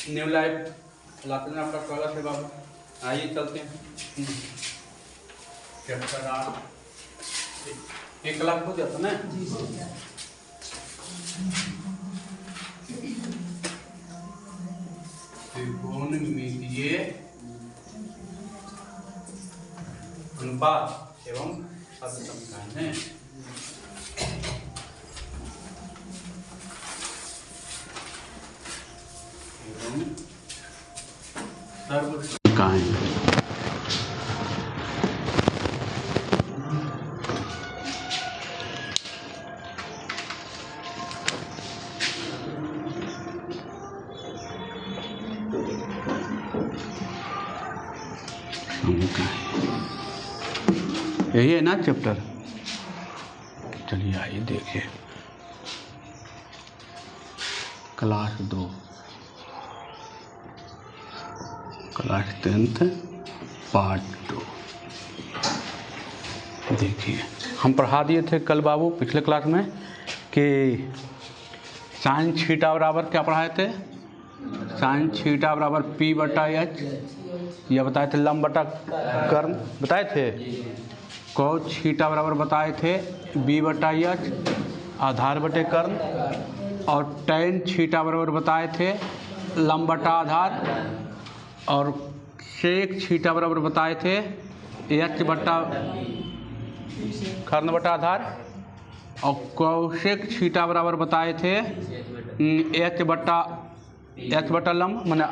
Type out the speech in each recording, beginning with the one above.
New life लाते हैं आपका स्वागत है बाबू। आइए चलते हैं। चैप्टर 8 1 लाख हो जाता ना। त्रिकोणमितीय अनुपात एवं शब्द समीकरण है। यही है ना चैप्टर। चलिए आइए देखिए क्लास 2 क्लास 10th पार्ट 2। देखिए हम पढ़ा दिए थे कल बाबू पिछले क्लास में कि साइन थीटा बराबर क्या पढ़ाए थे। साइन थीटा बराबर P बटा H यह बताए थे। लंब बटा कर्ण बताए थे। कोस थीटा बराबर बताए थे B बटा H आधार बटे कर्ण। और tan थीटा बराबर बताए थे लंब बटा आधार। और सेक थीटा बराबर बताए थे H बटा कर्ण बटा आधार। और कोसेक थीटा बराबर बताए थे H बटा लंब माने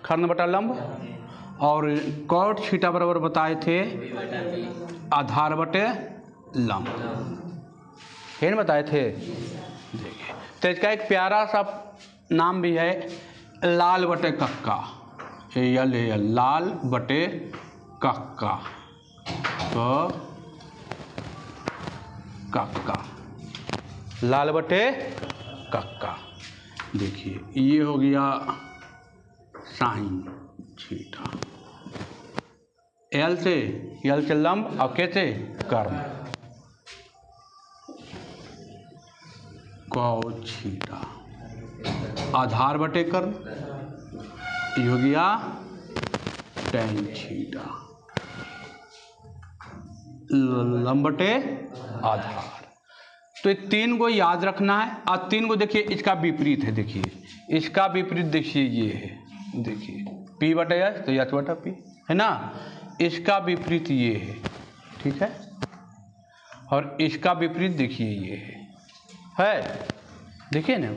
कर्ण बटा लंब। और कॉट थीटा बराबर बताए थे आधार बटे लंब। है बताए थे। देखिए तो इसका एक प्यारा सा नाम भी है लाल बटे कक्का। ये लाल बटे कक्का। तो कक्का लाल बटे कक्का। देखिए ये हो गया साइन थीटा। एल से लंब और के से कर्ण। कॉस थीटा आधार बटे कर्ण। ये हो गया tan थीटा लंब बटे आधार। तो ये 3 को याद रखना है। और 3 को देखिए इसका विपरीत है। देखिए इसका विपरीत देखिए ये है। देखिए P बटा H तो H बटा P है ना। इसका विपरीत ये है। ठीक है। और इसका विपरीत देखिए ये है। देखिए ना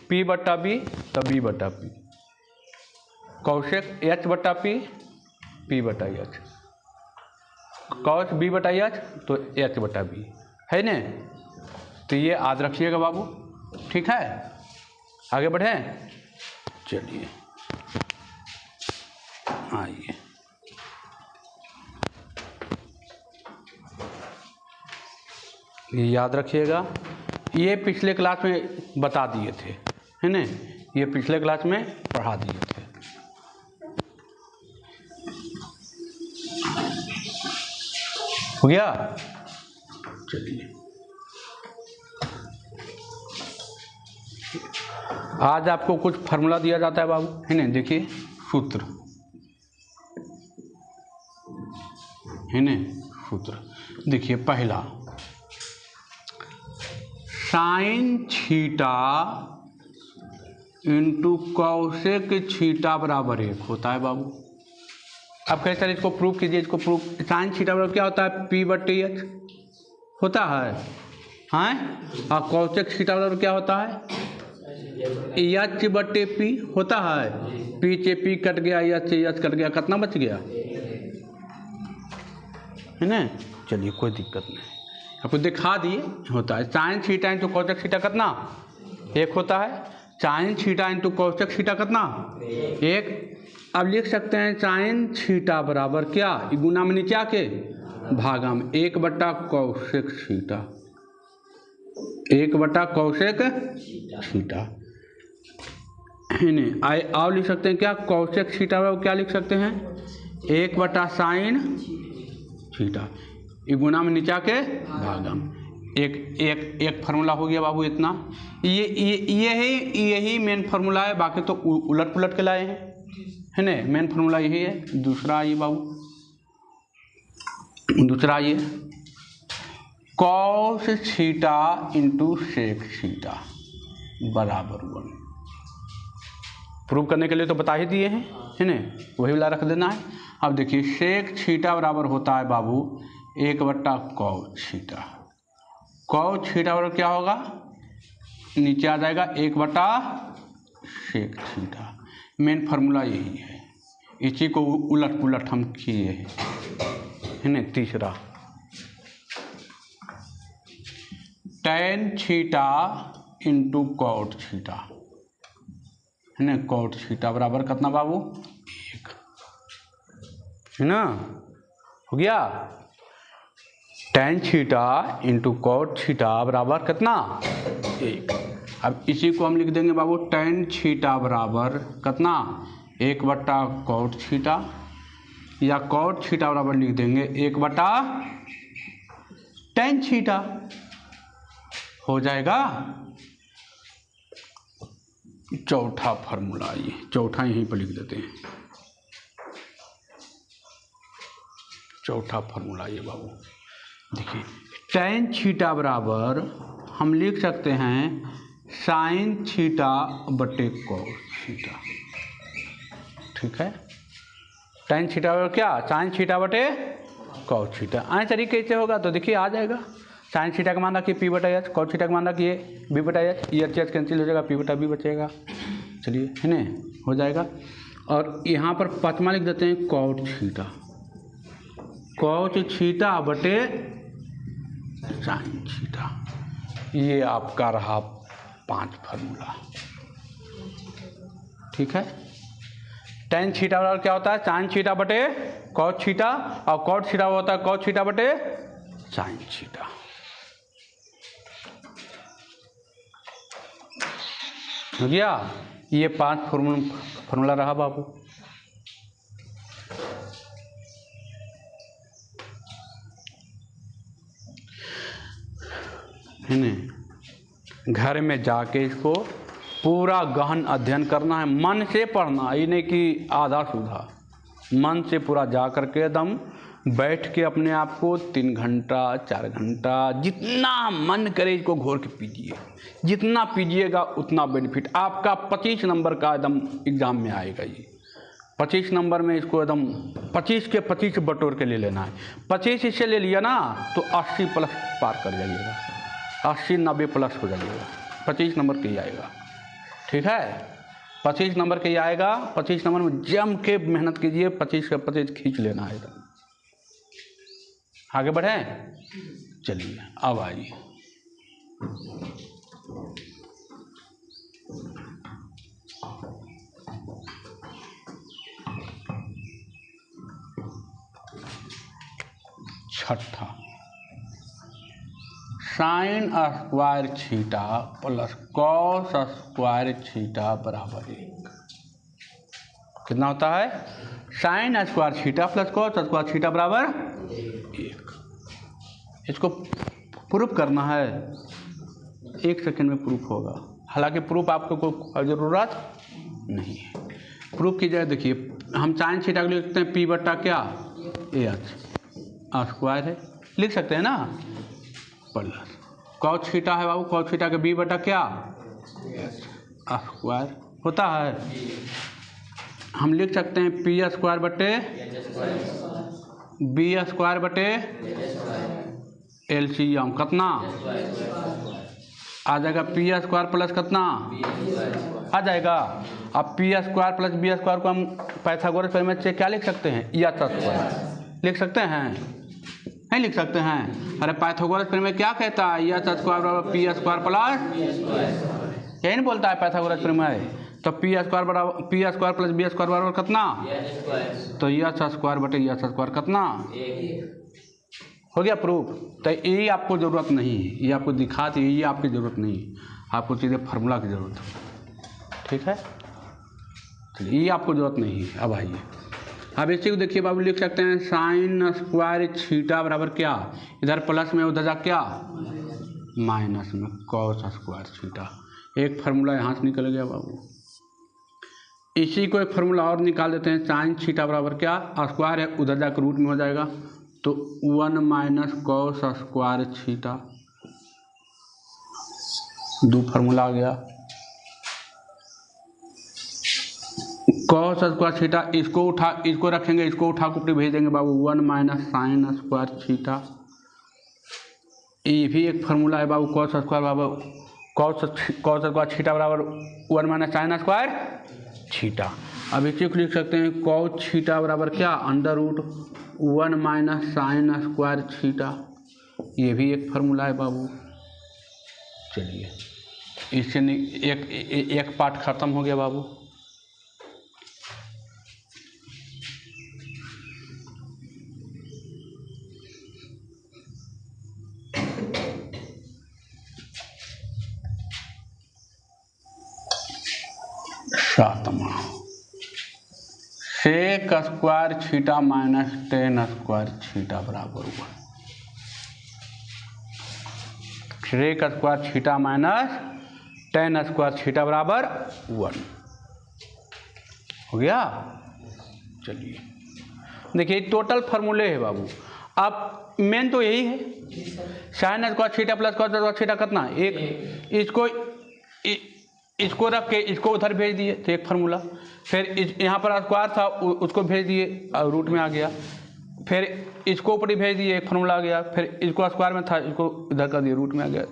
P बटा B तो B बटा P। कौशिक H बटा P बटा H। कौश B बटा H तो H बटा B है ना। तो ये याद रखिएगा बाबू। ठीक है आगे बढ़े। चलिए आइए ये याद रखिएगा। ये पिछले क्लास में बता दिए थे है ना। ये पिछले क्लास में पढ़ा दिए थे। हो गया। चलिए आज आपको कुछ फार्मूला दिया जाता है बाबू है ना। देखिए सूत्र है ना। सूत्र देखिए पहला साइन थीटा इंटू कौसेक थीटा बराबर 1 होता है बाबू। अब कैसे इसको प्रूफ कीजिए। इसको प्रूफ साइन थीटा बराबर क्या होता है P बटे H होता है। हाँ और कौसेक थीटा बराबर क्या होता है H बटे P होता है। P से P कट गया H से H कट गया कितना बच गया है ना। चलिए कोई दिक्कत नहीं आपको दिखा दिए होता है। साइन थीटा इंटू कौसेक थीटा कितना 1 होता है। साइन थीटा इंटू कौसेक थीटा कितना 1। अब लिख सकते हैं साइन थीटा बराबर क्या गुना में नीचे आके भागा में 1 बटा कौसेक थीटा 1 बटा कौसेक थीटा है ना। और लिख सकते हैं क्या कौसेक थीटा बराबर क्या लिख सकते हैं 1 बटा साइन थीटा। ये गुना में नीचे आके भागम एक फार्मूला हो गया बाबू इतना। यही मेन फार्मूला है, बाकी तो उलट पुलट के लाए हैं, है ना। मेन फार्मूला यही है। दूसरा आइए बाबू, दूसरा आइए, cos theta into sec theta बराबर 1। प्रूव करने के लिए तो बता ही दिए हैं, है ना, वही वाला रख देना है। अब देखिए सेक थीटा बराबर होता है बाबू 1/कॉस थीटा। कॉस थीटा बराबर क्या होगा, नीचे आ जाएगा 1/सेक थीटा। मेन फार्मूला यही है, इसी को उलट पुलट हम किए हैं, है ना। तीसरा tan theta into cot theta, है ना। कॉट थीटा बराबर कितना बाबू 1, है ना, हो गया। tan theta into cot theta बराबर कितना 1। अब इसी को हम लिख देंगे बाबू tan थीटा बराबर कितना 1/कॉट थीटा, या कॉट थीटा बराबर लिख देंगे 1/tan थीटा, हो जाएगा। चौथा फार्मूला, ये चौथा यहीं पर लिख देते हैं। चौथा फार्मूला ये बाबू देखिए, tan थीटा बराबर हम लिख सकते हैं sin थीटा बटे cos थीटा, ठीक है। tan थीटा बराबर क्या, sin थीटा बटे cos थीटा। आए तरीके से होगा तो देखिए आ जाएगा। sin थीटा का मान रखिए p/h, cos थीटा का मान रखिए b/h, ये h कैंसिल हो जाएगा, p/b बचेगा। चलिए, है ना, हो जाएगा। और यहाँ पर पाँचवा लिख देते हैं cot थीटा, cot थीटा बटे sin थीटा। ये आपका रहा 5 फार्मूला, ठीक है। tan थीटा बराबर क्या होता है, sin थीटा बटे cot थीटा, और cot थीटा होता है cos थीटा बटे sin थीटा। हो गया। ये 5 फार्मूला रहा बाबू। है ना, घर में जाके इसको पूरा गहन अध्ययन करना है, मन से पढ़ना, ये नहीं कि आधा सुधा, मन से पूरा जा करके एकदम बैठ के अपने आप को 3 घंटा 4 घंटा जितना मन करे इसको घोर के पीजिए। जितना पीजिएगा उतना बेनिफिट आपका। 25 नंबर का एकदम एग्ज़ाम में आएगा। ये 25 नंबर में इसको एकदम 25 के 25 बटोर के ले लेना है। 25 इससे ले लिया ना तो 80 प्लस पार कर जाइएगा, 80-90 प्लस हो जाइएगा। 25 नंबर के ही आएगा, ठीक है। 25 नंबर के ही आएगा। 25 नंबर में जम के मेहनत कीजिए, 25 के 25 खींच लेना है एकदम। आगे बढ़ें, चलिए अब आइए छठा, sign square theta plus cos square theta बराबर 1। कितना होता है, sign square theta plus cos square theta बराबर 1। इसको प्रूफ करना है, 1 सेकंड में प्रूफ होगा। हालांकि प्रूफ आपको कोई ज़रूरत नहीं है। प्रूफ की जाए, देखिए हम साइन थीटा को लिख सकते हैं p बट्टा क्या h स्क्वायर है, लिख सकते हैं ना, प्लस कॉस थीटा है बाबू, कॉस थीटा के b बट्टा क्या h स्क्वायर होता है। हम लिख सकते हैं p स्क्वायर बटे b स्क्वायर बटे एलसीएम कितना आ जाएगा, पी स्क्वायर प्लस कितना आ जाएगा। अब P square plus B square को हम पाइथागोरस प्रमेय से क्या लिख सकते हैं, या स्क्वायर लिख सकते हैं, नहीं लिख सकते हैं। अरे पाइथागोरस प्रमेय क्या कहता है, या स्क्वायर बराबर पी स्क्वायर प्लस, यही नहीं बोलता है पाइथागोरस प्रमेय। तो पी स्क्वायर बराबर P square plus B square बराबर कितना, तो यह स्क्वायर बटे यह स्क्वायर कितना हो गया प्रूफ। तो ये आपको ज़रूरत नहीं है, ये आपको दिखा दी, ये आपकी ज़रूरत नहीं है, आपको सीधे फार्मूला की ज़रूरत है, ठीक है। चलिए ये आपको ज़रूरत नहीं है। अब आइए, अब इसी को देखिए बाबू, लिख सकते हैं साइन स्क्वायर थीटा बराबर क्या, इधर प्लस में उधर जा क्या माइनस में कॉस स्क्वायर थीटा। एक फार्मूला यहाँ से निकल गया बाबू। इसी को एक फार्मूला और निकाल देते हैं, साइन थीटा बराबर क्या, स्क्वायर है उधर जाकर रूट में हो जाएगा, तो 1 माइनस कॉस स्क्वायर थीटा। दो फार्मूला आ गया। कॉस स्क्वायर थीटा, इसको रखेंगे, इसको उठा के ऊपर भेज देंगे बाबू, 1 माइनस साइन स्क्वायर थीटा। ये भी एक फार्मूला है बाबू, कॉस स्क्वायर बराबर कॉस स्क्वायर थीटा बराबर 1 माइनस साइन स्क्वायर थीटा। अब इसी को लिख सकते हैं कॉस थीटा बराबर क्या, under root 1 minus sine square theta. ये भी एक फार्मूला है बाबू। चलिए इससे एक पार्ट खत्म हो गया बाबू। सातवां, sec square theta minus tan square theta बराबर 1। Sec square theta minus tan square theta बराबर 1 हो गया। चलिए देखिए टोटल फार्मूले है बाबू। अब मेन तो यही है, sign square theta plus cos square theta कितना, एक। इसको रख के इसको उधर भेज दिए तो एक फार्मूला, फिर यहाँ पर स्क्वायर था उसको भेज दिए और रूट में आ गया, फिर इसको ऊपर ही भेज दिए एक फार्मूला आ गया, फिर इसको स्क्वायर में था इसको इधर कर दिए रूट में आ गया।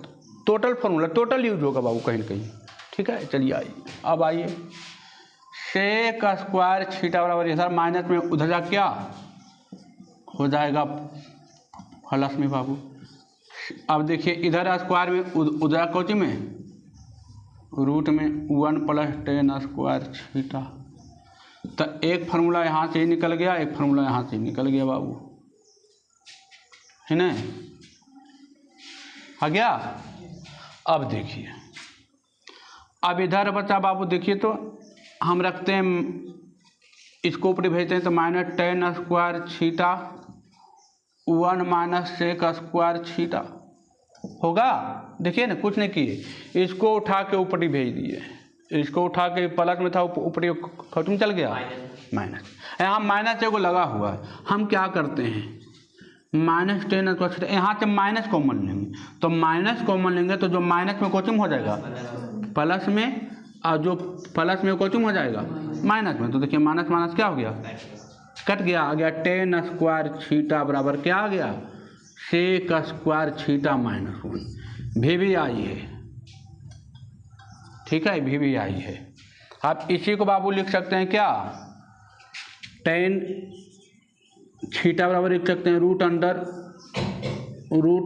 टोटल फार्मूला टोटल यूज होगा बाबू कहीं ना कहीं। ठीक है चलिए आइए, अब आइए सेक स्क्वायर थीटा बराबर इधर माइनस में उधर जा क्या हो जाएगा प्लस में बाबू। अब देखिए इधर स्क्वायर में उधर कोची में रूट में 1 प्लस टेन स्क्वायर थीटा। तो एक फार्मूला यहाँ से ही निकल गया, एक फार्मूला यहाँ से ही निकल गया बाबू, है ना, आ गया। अब देखिए अब इधर बचा बाबू, देखिए तो हम रखते हैं इसको ऊपर भेजते हैं तो minus tan square theta 1 minus sec square theta होगा। देखिए ना कुछ नहीं किए, इसको उठा के ऊपर ही भेज दिए, इसको उठा के प्लस में था ऊपर खत्म चल गया माइनस। यहाँ माइनस एगो लगा हुआ है, हम क्या करते हैं माइनस टेन स्क्वायर थीटा, यहाँ से माइनस कॉमन लेंगे, तो माइनस कॉमन लेंगे तो जो माइनस में कोचिंग हो जाएगा प्लस में, और जो प्लस में कोचिंग हो जाएगा माइनस में। तो देखिए माइनस माइनस क्या हो गया, कट गया, आ गया टेन स्क्वायर थीटा बराबर क्या आ गया, सेक स्क्वायर थीटा माइनस 1। भी आई है, ठीक है, भी आई है। आप इसी को बाबू लिख सकते हैं क्या, टेन थीटा बराबर लिख सकते हैं root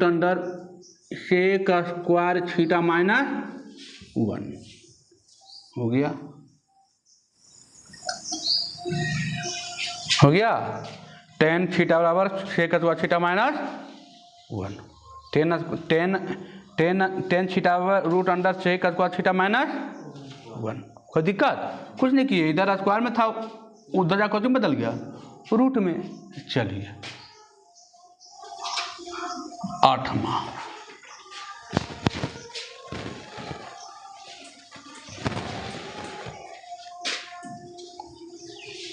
under sec square theta minus 1 हो गया, टेन थीटा बराबर sec square theta minus 1। Tan theta root under sec square theta minus 1। कोई दिक्कत कुछ नहीं किए, इधर स्क्वायर में था उधर जाकर क्यों बदल गया रूट में। चलिए आठवां,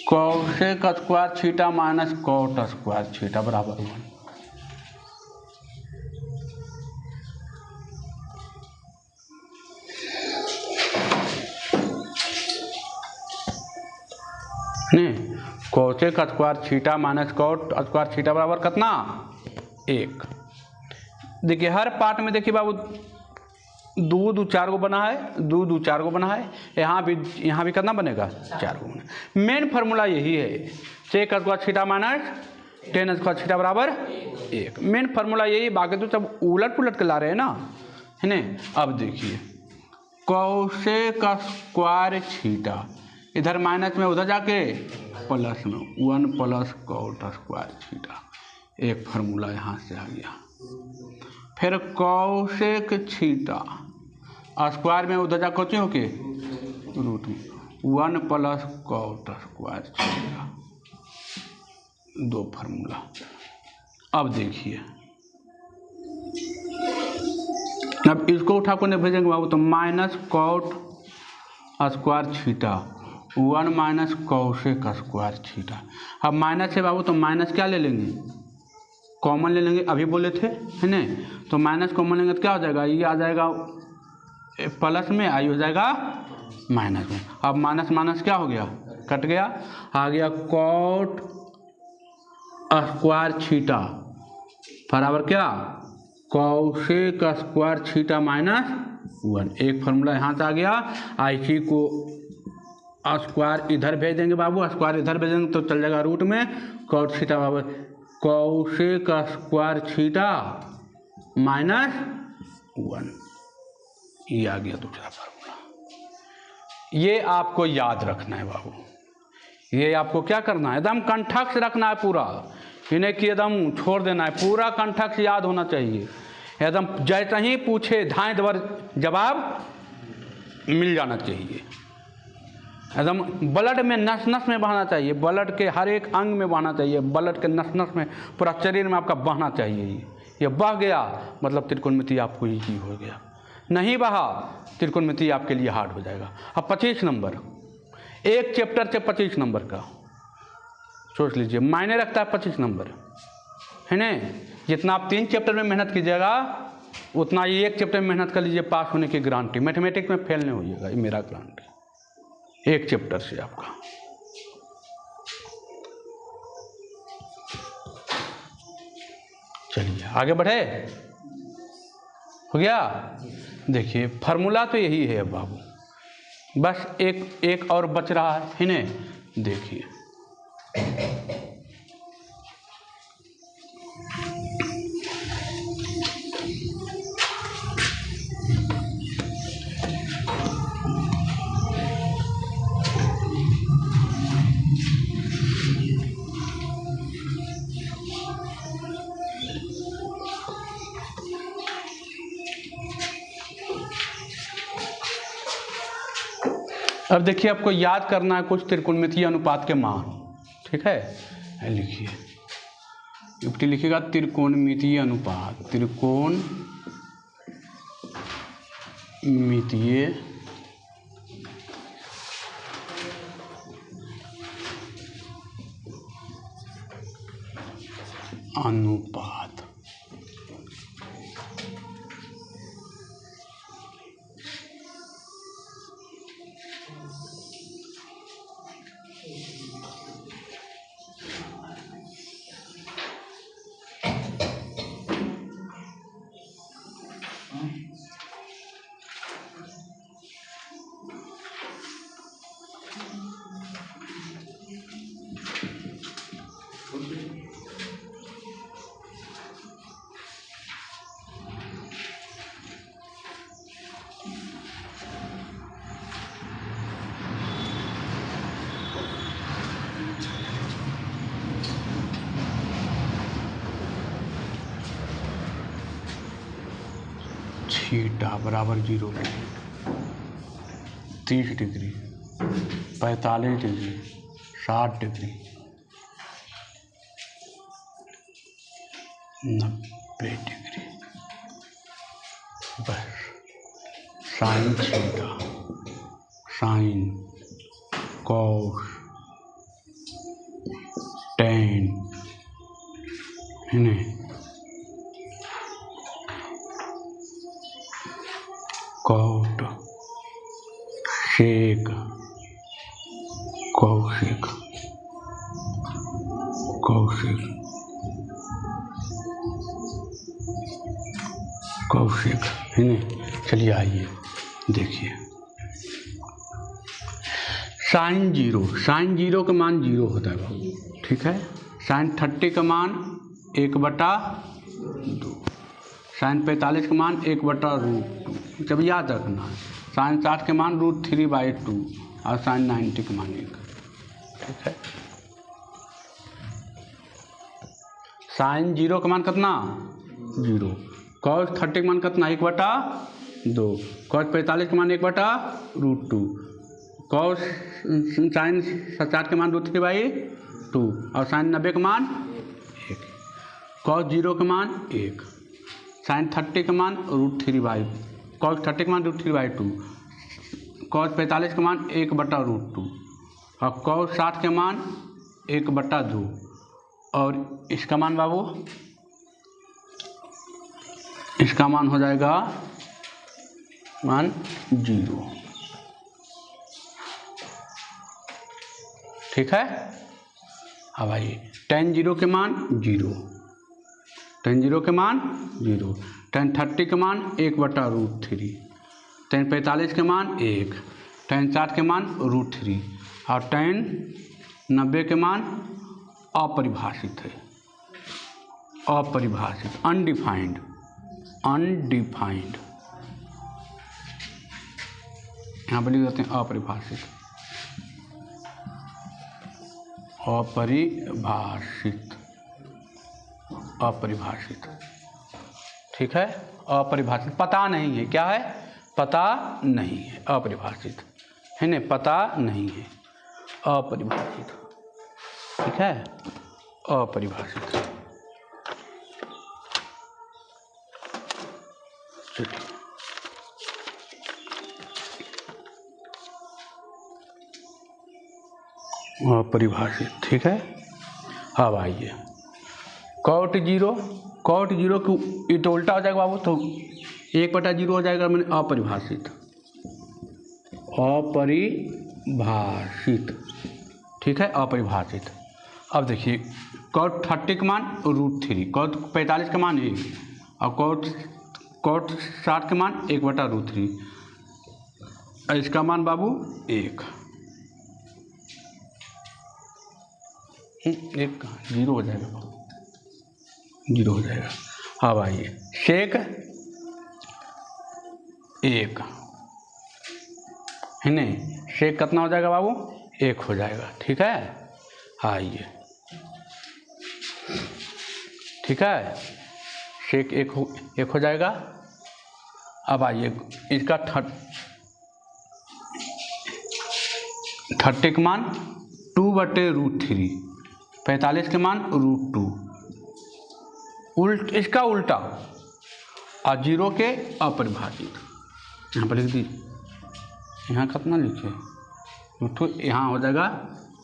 cosec square theta minus cot square theta बराबर 1। नहीं, cosec square theta minus cot square theta बराबर कितना 1। देखिए हर पार्ट में देखिए बाबू दो चार को बना है, दो चार को बना है, यहाँ भी कितना बनेगा 4 को बना। मेन फार्मूला यही है, sec square theta minus tan square theta बराबर 1। मेन फार्मूला यही, बाकी तो सब उलट पुलट के ला रहे हैं ना, है ना। अब देखिए कोसेक स्क्वायर थीटा, इधर माइनस में उधर जाके प्लस में 1 प्लस कॉट स्क्वायर थीटा, एक फार्मूला यहाँ से आ गया। फिर कोसेक थीटा स्क्वायर में उधर जा कोची हो के रूट में 1 plus cot square theta, 2 formula. अब देखिए अब इसको उठा को नहीं भेजेंगे बाबू तो minus cot square theta 1 minus cosec square theta. अब माइनस है बाबू तो माइनस क्या ले लेंगे, कॉमन ले लेंगे, अभी बोले थे है ना, तो माइनस कॉमन लेंगे तो क्या हो जाएगा, ये आ जाएगा प्लस में, आई हो जाएगा माइनस में। अब माइनस माइनस क्या हो गया, कट गया, आ गया कॉट स्क्वायर थीटा बराबर क्या, कॉसेक स्क्वायर थीटा माइनस 1। एक फार्मूला यहाँ से आ गया। IC को स्क्वायर इधर भेज देंगे बाबू, स्क्वायर इधर भेज देंगे तो चल जाएगा रूट में, कॉट थीटा बाबू कॉसेक स्क्वायर थीटा माइनस 1। ये आ गया दूसरा फार्मूला। ये आपको याद रखना है बाबू, ये आपको क्या करना है, एकदम कंठस्थ रखना है पूरा, इन्हें कि एकदम छोड़ देना है, पूरा कंठस्थ याद होना चाहिए, एकदम जैसा ही पूछे धाए दबर जवाब मिल जाना चाहिए, एकदम ब्लड में नस नस में बहना चाहिए, ब्लड के हर एक अंग में बहना चाहिए, ब्लड के नस नस में पूरा शरीर में आपका बहना चाहिए। ये बह गया मतलब त्रिकोणमिति आपको ईजी हो गया, नहीं बहा त्रिकोणमिति आपके लिए हार्ड हो जाएगा। अब 25 नंबर, एक चैप्टर से 25 नंबर का सोच लीजिए, मायने रखता है 25 नंबर है ना। जितना आप 3 चैप्टर में मेहनत कीजिएगा उतना ये एक चैप्टर में मेहनत कर लीजिए, पास होने की गारंटी, मैथमेटिक्स में फेल नहीं होइएगा, ये मेरा गारंटी, एक चैप्टर से आपका। चलिए आगे बढ़े, हो गया। देखिए फार्मूला तो यही है बाबू, बस एक और बच रहा है ना, देखिए अब देखिए आपको याद करना है कुछ त्रिकोणमितीय अनुपात के मान, ठीक है। लिखिए युक्ति लिखिएगा, त्रिकोणमितीय अनुपात, त्रिकोणमितीय अनुपात। थीटा बराबर 0, 30 डिग्री, 45 डिग्री, 60 डिग्री, 90 डिग्री, बस sine theta, sine cos tan है ना, कॉट सेक कौशिक कौशिक कौशिक है ना। चलिए आइए देखिए, साइन 0, साइन 0 का मान 0 होता है बाबू, ठीक है। साइन 30 का मान 1/2, साइन 45 का मान 1/√2, जब याद रखना है। साइन 60 के मान √3/2 और साइन 90 के मान 1, ठीक है। साइन 0 का मान कितना 0, कॉस 30 का मान कितना 1/2, कॉस 45 का मान 1/√2, कॉस साइन 60 के मान √3/2 और साइन 90 का मान 1, कॉस 0 का मान 1, साइन 30 का मान √3/, कॉस 30 का मान √3/2, कॉस 45 का मान 1/√2 और कॉस 60 के मान 1/2 और इसका मान बाबू, इसका मान हो जाएगा मान 0। ठीक है। अब आइए tan 0 के मान 0, tan 0 के मान 0, tan 30 के मान 1/√3, tan 45 के मान 1, tan 60 के मान √3 और tan 90 के मान अपरिभाषित है, अपरिभाषित, अनडिफाइंड, अनडिफाइंड, यहाँ पर लिख देते हैं अपरिभाषित, अपरिभाषित, अपरिभाषित। ठीक है, अपरिभाषित, पता नहीं है, क्या है, पता नहीं है, अपरिभाषित है ना, पता नहीं है, अपरिभाषित। ठीक है, अपरिभाषित। चलिए अपरिभाषित। ठीक है। अब आइए cot 0, cot 0 को ये तो उल्टा हो जाएगा बाबू, तो 1/0 हो जाएगा, मैंने अपरिभाषित, अपरिभाषित। ठीक है, अपरिभाषित। अब देखिए cot 30 का मान √3, cot 45 का मान 1 और cot 60 का मान 1/√3, इसका मान बाबू 1, 0 हो जाएगा, 0 हो जाएगा। अब आइए sec 1 है नहीं, sec कितना हो जाएगा बाबू, 1 हो जाएगा। ठीक है, आइए, ठीक है, sec 1 हो जाएगा। अब आइए इसका 30 का मान 2/√3, 45 के मान √2, इसका उल्टा और 0 के अपरिभाषित। यहाँ पर लिख दीजिए, यहाँ कितना लिखे, तो यहाँ हो जाएगा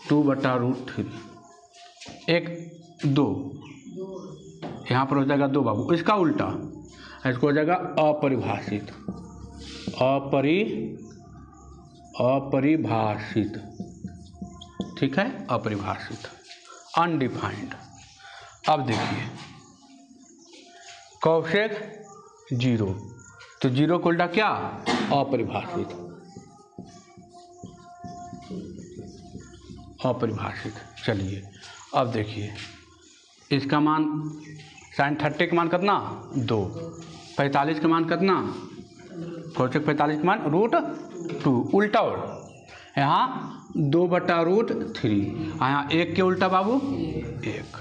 2/√3, 1 2, यहाँ पर हो जाएगा 2 बाबू, इसका उल्टा, इसको हो जाएगा अपरिभाषित, अपरिभाषित। ठीक है, अपरिभाषित, अनडिफाइंड। अब देखिए cosec 0, तो 0 को उल्टा क्या, अपरिभाषित, अपरिभाषित। चलिए अब देखिए इसका मान sin 30 का मान कितना 2, 45 का मान कितना, cosec 45 का मान √2, उल्टा और यहाँ 2/√3, यहाँ 1 के उल्टा बाबू 1।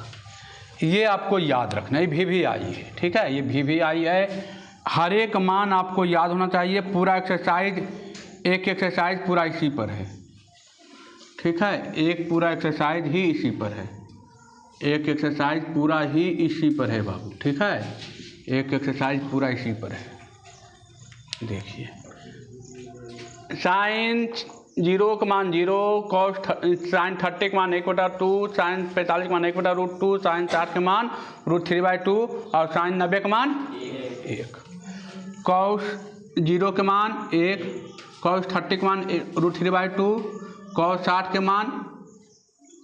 ये आपको याद रखना, ये VVI है। ठीक है, ये VVI है, हर एक मान आपको याद होना चाहिए। पूरा एक्सरसाइज, एक एक्सरसाइज पूरा इसी पर है। ठीक है, एक पूरा एक्सरसाइज ही इसी पर है, एक एक्सरसाइज पूरा ही इसी पर है बाबू। ठीक है, एक एक्सरसाइज पूरा इसी पर है। देखिए sin 0 का मान 0, cos sin 30 का मान 1/2, sin 45 का मान 1/√2, sin 60 का मान √3/2 और sin 90 का मान 1। cos 0 के मान 1, cos 30 का मान √3/2, cos 60 के मान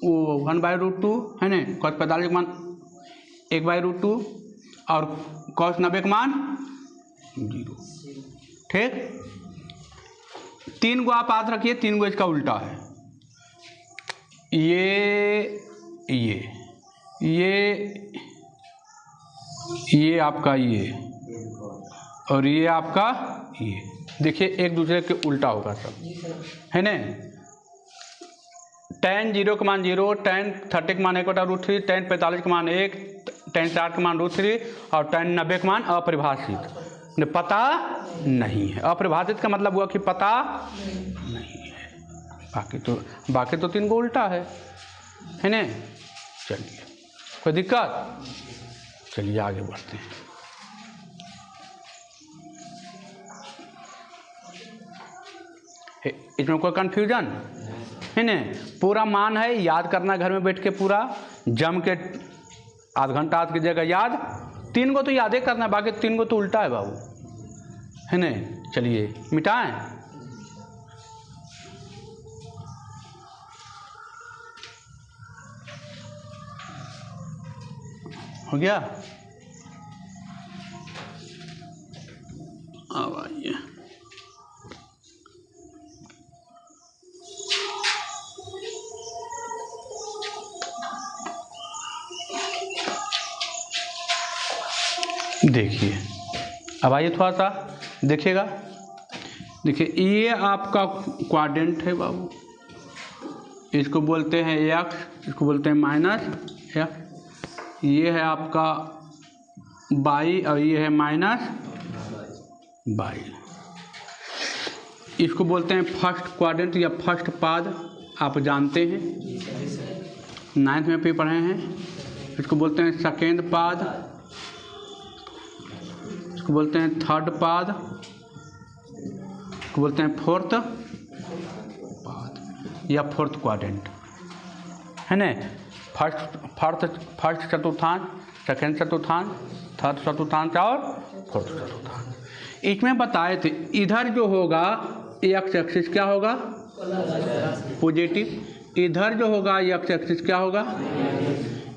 1/√2 है ना, cos 45 का मान 1/√2 और cos 90 का मान 0। ठीक, 3 गो आप याद रखिए, 3 गो इसका उल्टा है, ये आपका ये और ये आपका ये। देखिए एक दूसरे के उल्टा होगा सब, है ना। tan 0 का मान 0, tan 30 का मान 1/√3, tan 45 का मान 1, tan 60 का मान √3 और tan 90 का मान अपरिभाषित, पता नहीं है। अपरिभाषित का मतलब हुआ कि पता नहीं है। बाकी तो 3 को उल्टा है ना। चलिए कोई दिक्कत, चलिए आगे बढ़ते हैं। इसमें कोई कन्फ्यूजन है ना। पूरा मान है, याद करना घर में बैठ के पूरा जम के, आध घंटा आज की जगह याद, 3 को तो याद ही करना है, बाकी 3 को तो उल्टा है बाबू, है ना। चलिए मिटाएं। हो गया। अब आइए, देखिए, अब आइए थोड़ा सा देखिएगा। देखिए ये आपका क्वाड्रेंट है बाबू, इसको बोलते हैं एक्स, इसको बोलते हैं माइनस एक्स। ये है आपका वाई और ये है माइनस वाई। इसको बोलते हैं फर्स्ट क्वाड्रेंट या फर्स्ट पाद, आप जानते हैं, 9th में भी पढ़े हैं। इसको बोलते हैं सेकेंड पाद, इसको बोलते हैं थर्ड पाद, इसको बोलते हैं फोर्थ पाद या फोर्थ क्वाड्रेंट, है ना। फर्स्ट चतुर्थांश, सेकेंड चतुर्थांश, थर्ड चतुर्थांश और फोर्थ चतुर्थांश। इसमें बताए थे इधर जो होगा एक्स एक्सिस क्या होगा, पॉजिटिव। इधर जो होगा एक्स एक्सिस क्या होगा,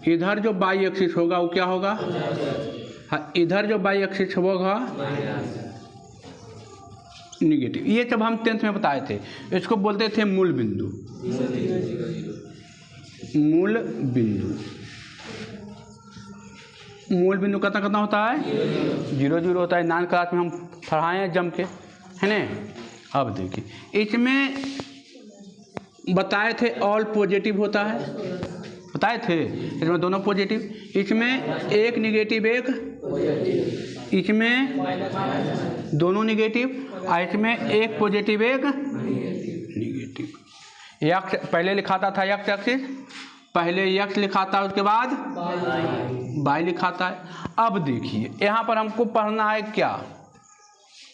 इधर जो वाई एक्सिस होगा वो क्या होगा, हाँ, इधर जो वाई एक्सिस होगा निगेटिव। ये जब हम 10th में बताए थे, इसको बोलते थे मूल बिंदु। मूल बिंदु, मूल बिंदु कितना कितना होता है, 0 0 होता है। 9th क्लास में हम पढ़ाए हैं जम के, है ना। अब देखिए इसमें बताए थे ऑल पॉजिटिव होता है, बताए थे इसमें दोनों पॉजिटिव, इसमें एक निगेटिव एक, इसमें दोनों निगेटिव और इसमें एक पॉजिटिव एक निगेटिव। एक्स पहले लिखाता था एक्स एक्सिस, पहले एक्स लिखाता है उसके बाद वाई लिखाता है। अब देखिए यहाँ पर हमको पढ़ना है क्या,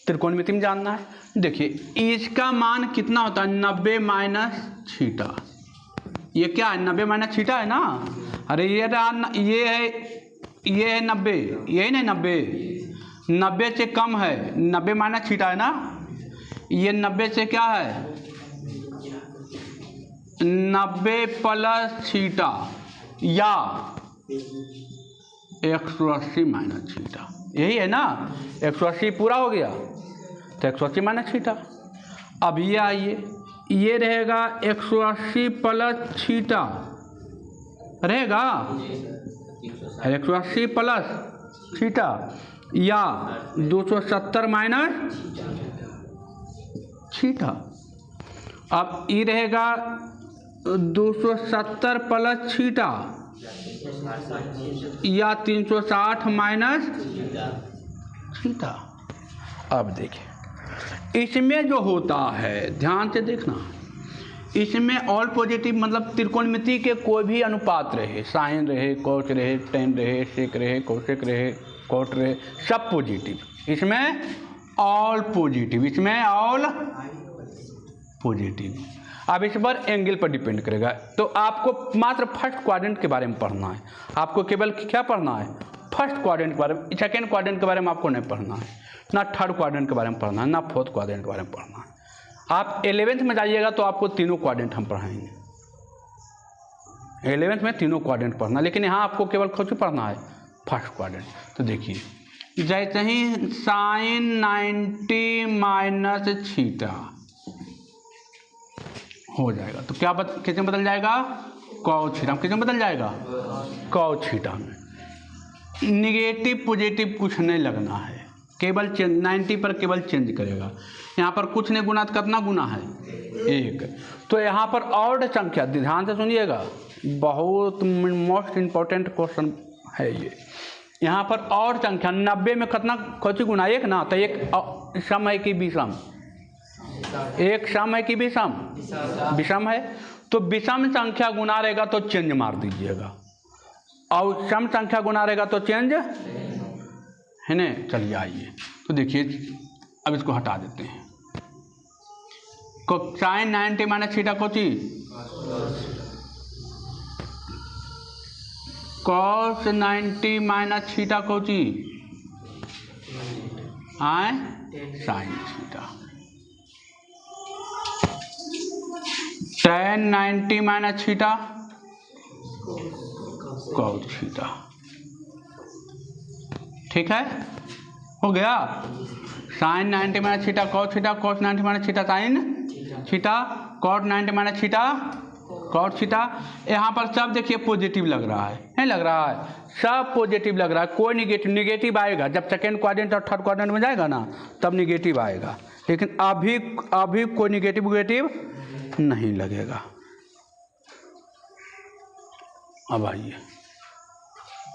त्रिकोणमिति में जानना है। देखिए इसका मान कितना होता है, 90 माइनस थीटा। ये क्या है, 90 माइनस थीटा है ना। अरे ये है 90, यही नहीं 90 से कम है, 90 माइनस थीटा है ना। ये 90 से क्या है, 90 प्लस थीटा या 180 माइनस थीटा, यही है ना। 180 पूरा हो गया तो 180 माइनस थीटा। अब ये आइए, ये रहेगा 180 प्लस थीटा रहेगा, 180 प्लस थीटा या 270 माइनस थीटा। अब ये रहेगा 270 प्लस थीटा या 360 माइनस थीटा। अब देखिए इसमें जो होता है, ध्यान से देखना, इसमें ऑल पॉजिटिव मतलब त्रिकोणमिति के कोई भी अनुपात रहे, साइन रहे, कोस रहे, टेन रहे, सेक रहे, कोसेक रहे, कोट रहे, सब पॉजिटिव। इसमें ऑल पॉजिटिव, इसमें ऑल पॉजिटिव। अब इस पर एंगल पर डिपेंड करेगा। तो आपको मात्र फर्स्ट क्वाड्रेंट के बारे में पढ़ना है, आपको केवल क्या पढ़ना है, फर्स्ट क्वाड्रेंट के बारे में। सेकेंड क्वाड्रेंट के बारे में आपको नहीं पढ़ना है, ना थर्ड क्वाड्रेंट के बारे में पढ़ना है, ना फोर्थ क्वाड्रेंट के बारे में पढ़ना है। आप 11th में जाइएगा तो आपको तीनों क्वाड्रेंट हम पढ़ाएंगे, 11th में तीनों क्वाड्रेंट पढ़ना, लेकिन यहाँ आपको केवल कुछ पढ़ना है फर्स्ट क्वाड्रेंट। तो देखिए जैसे ही साइन 90 माइनस थीटा हो जाएगा तो क्या कितने बदल जाएगा, कॉस थीटा। कितने बदल जाएगा, कॉस थीटा में। निगेटिव पॉजिटिव कुछ नहीं लगना है, केवल चेंज 90 पर केवल चेंज करेगा। यहाँ पर कुछ नहीं गुना तो कितना गुना है, 1। तो यहाँ पर ऑड संख्या, ध्यान से सुनिएगा, बहुत मोस्ट इम्पोर्टेंट क्वेश्चन है ये। यहाँ पर ऑड संख्या 90 में कितना कौन गुना, 1 ना। तो एक सम है कि विषम, एक सम है कि विषम, विषम है। तो विषम संख्या गुना रहेगा तो चेंज मार दीजिएगा, और सम संख्या गुना रहेगा तो चेंज है ना। चलिए आइए तो देखिए, अब इसको हटा देते हैं। साइन 90 माइनस थीटा कोची कॉस 90 माइनस थीटा कोची आए sine theta. tan 90 minus theta cos theta. ठीक है, हो गया। Sine 90 minus theta cos theta, cos 90 minus theta sine theta, cot 90 minus theta cot theta. यहाँ पर सब देखिए पॉजिटिव लग रहा है, नहीं लग रहा है, सब पॉजिटिव लग रहा है, कोई निगेटिव आएगा जब सेकेंड क्वाड्रेंट और थर्ड क्वाड्रेंट में जाएगा ना तब निगेटिव आएगा, लेकिन अभी कोई निगेटिव नहीं लगेगा। अब आइए,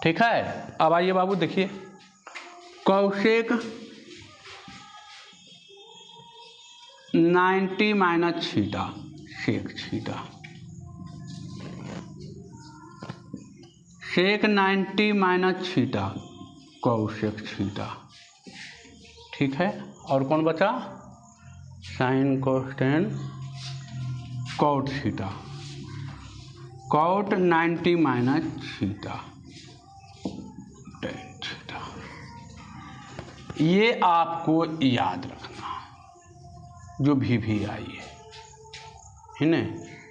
ठीक है, अब आइए बाबू देखिए cosec 90 minus theta sec theta, sec 90 minus theta cosec theta. ठीक है, और कौन बचा sine cosine cot theta, cot 90 minus theta tan theta. ये आपको याद रखना है जो भी आई है ना,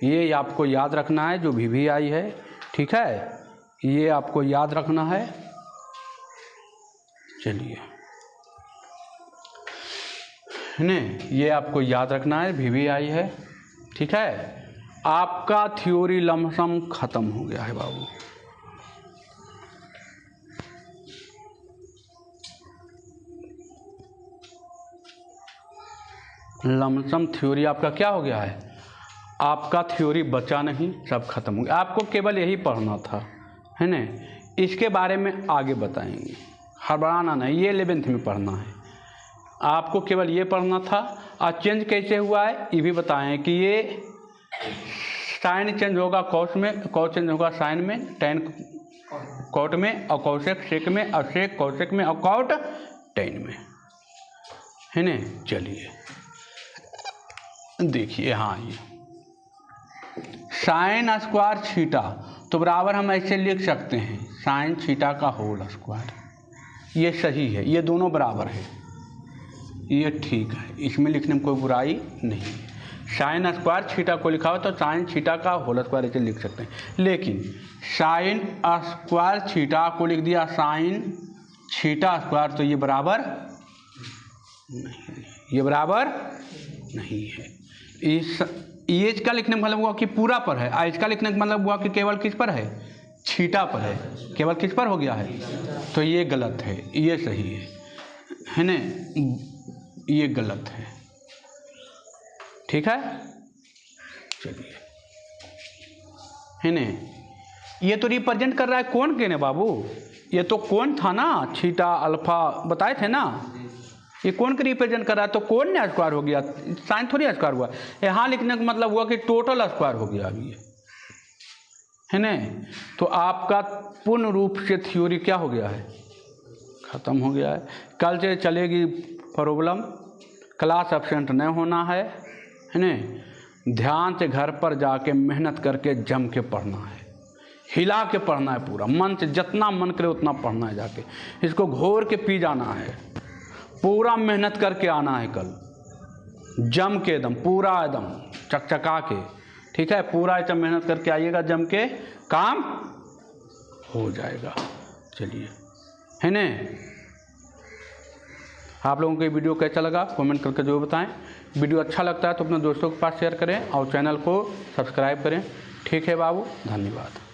ये आपको याद रखना है जो भी आई है। ठीक है, ये आपको याद रखना है। चलिए ने ये आपको याद रखना है, भी आई है। ठीक है, आपका थ्योरी लमसम खत्म हो गया है बाबू। लमसम थ्योरी आपका क्या हो गया है, आपका थ्योरी बचा नहीं, सब खत्म हो गया। आपको केवल यही पढ़ना था, है ना, इसके बारे में आगे बताएंगे, हड़बड़ाना नहीं, ये 11th में पढ़ना है, आपको केवल ये पढ़ना था। और चेंज कैसे हुआ है ये भी बताएं कि ये साइन चेंज होगा कॉस में, कॉस चेंज होगा साइन में, टेन कॉट में, और कौशिक सेक में, और सेक कौशिक में, और कॉट टेन में, है ना। चलिए देखिए, हाँ ये साइन स्क्वायर थीटा तो बराबर हम ऐसे लिख सकते हैं साइन थीटा का होल स्क्वायर, ये सही है, ये दोनों बराबर है, ये ठीक है, इसमें लिखने में कोई बुराई नहीं है। साइन स्क्वायर थीटा को लिखा हो तो साइन थीटा का होल स्क्वायर ऐसे लिख सकते हैं, लेकिन साइन स्क्वायर थीटा को लिख दिया साइन थीटा स्क्वायर तो ये बराबर नहीं है, ये बराबर नहीं है। इस ये इसका लिखने का मतलब हुआ कि पूरा पर है, और इसका लिखने का मतलब हुआ कि केवल किस पर है, थीटा पर है, केवल किस पर हो गया है, तो ये गलत है, ये सही है ना, ये गलत है। ठीक है, चलिए, है ना, ये तो रिप्रेजेंट कर रहा है कौन के ने बाबू, ये तो कौन था ना, थीटा अल्फा बताए थे ना, ये कौन के रिप्रेजेंट कर रहा है, तो कौन ने स्क्वायर हो गया, साइन थोड़ी स्क्वायर हुआ। यहाँ लिखने का मतलब हुआ कि टोटल स्क्वायर हो गया अभी, है ना। तो आपका पूर्ण रूप से थ्योरी क्या हो गया है, ख़त्म हो गया है। कल से चलेगी प्रॉब्लम, क्लास एब्सेंट नहीं होना है ना, ध्यान से घर पर जाके मेहनत करके जम के पढ़ना है, हिला के पढ़ना है, पूरा मन से जितना मन करे उतना पढ़ना है, जाके इसको घोर के पी जाना है, पूरा मेहनत करके आना है, कल जम के एकदम पूरा एकदम चकचका के। ठीक है, पूरा एकदम मेहनत करके आइएगा, जम के काम हो जाएगा। चलिए, है ना, आप लोगों को ये वीडियो कैसा लगा कमेंट करके जरूर बताएं। वीडियो अच्छा लगता है तो अपने दोस्तों के पास शेयर करें और चैनल को सब्सक्राइब करें। ठीक है बाबू, धन्यवाद।